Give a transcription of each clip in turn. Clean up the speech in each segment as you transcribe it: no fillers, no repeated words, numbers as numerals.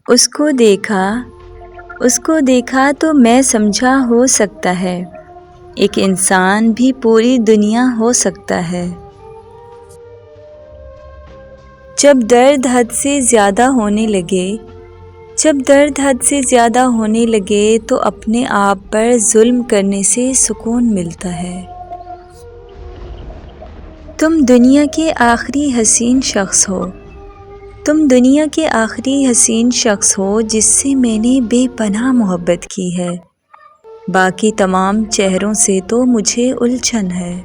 اس کو دیکھا تو میں سمجھا ہو سکتا ہے، ایک انسان بھی پوری دنیا ہو سکتا ہے۔ جب درد حد سے زیادہ ہونے لگے تو اپنے آپ پر ظلم کرنے سے سکون ملتا ہے۔ تم دنیا کے آخری حسین شخص ہو جس سے میں نے بے پناہ محبت کی ہے، باقی تمام چہروں سے تو مجھے الجھن ہے۔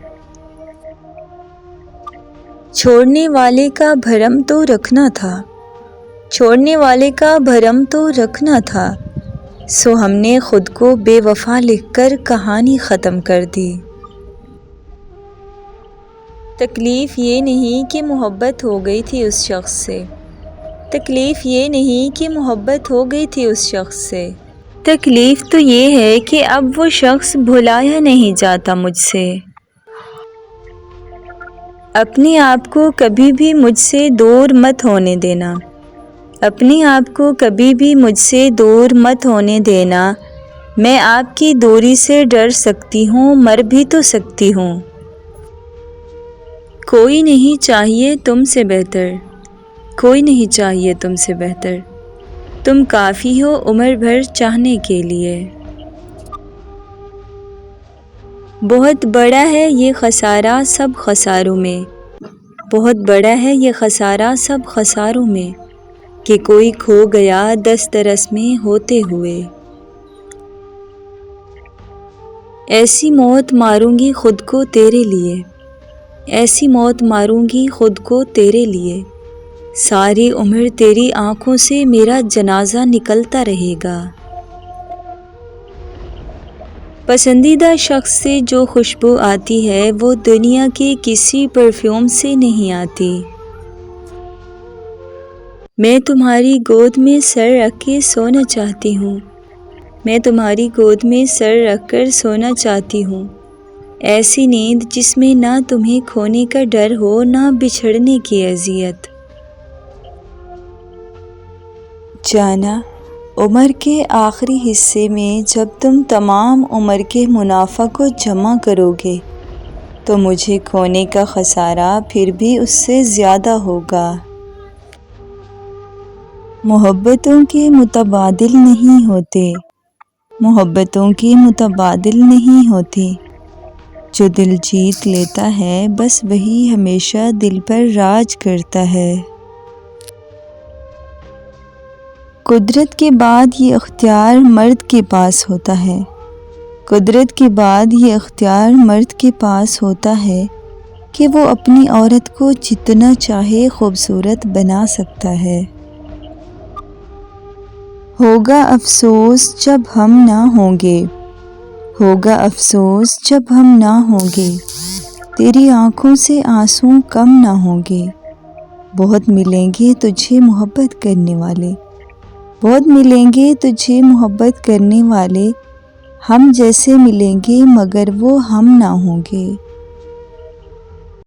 چھوڑنے والے کا بھرم تو رکھنا تھا، سو ہم نے خود کو بے وفا لکھ کر کہانی ختم کر دی۔ تکلیف یہ نہیں کہ محبت ہو گئی تھی اس شخص سے، تکلیف تو یہ ہے کہ اب وہ شخص بھلایا نہیں جاتا مجھ سے۔ اپنے آپ کو کبھی بھی مجھ سے دور مت ہونے دینا، میں آپ کی دوری سے ڈر سکتی ہوں، مر بھی تو سکتی ہوں۔ کوئی نہیں چاہیے تم سے بہتر، تم کافی ہو عمر بھر چاہنے کے لیے۔ بہت بڑا ہے یہ خسارہ سب خساروں میں، کہ کوئی کھو گیا دست رس میں ہوتے ہوئے۔ ایسی موت ماروں گی خود کو تیرے لیے، ساری عمر تیری آنکھوں سے میرا جنازہ نکلتا رہے گا۔ پسندیدہ شخص سے جو خوشبو آتی ہے وہ دنیا کے کسی پرفیوم سے نہیں آتی۔ میں تمہاری گود میں سر رکھ کر سونا چاہتی ہوں، ایسی نیند جس میں نہ تمہیں کھونے کا ڈر ہو نہ بچھڑنے کی اذیت۔ جانا، عمر کے آخری حصے میں جب تم تمام عمر کے منافع کو جمع کرو گے تو مجھے کھونے کا خسارہ پھر بھی اس سے زیادہ ہوگا۔ محبتوں کے متبادل نہیں ہوتے، جو دل جیت لیتا ہے بس وہی ہمیشہ دل پر راج کرتا ہے۔ قدرت کے بعد یہ اختیار مرد کے پاس ہوتا ہے کہ وہ اپنی عورت کو جتنا چاہے خوبصورت بنا سکتا ہے۔ ہوگا افسوس جب ہم نہ ہوں گے، تیری آنکھوں سے آنسو کم نہ ہوں گے۔ بہت ملیں گے تجھے محبت کرنے والے، ہم جیسے ملیں گے مگر وہ ہم نہ ہوں گے۔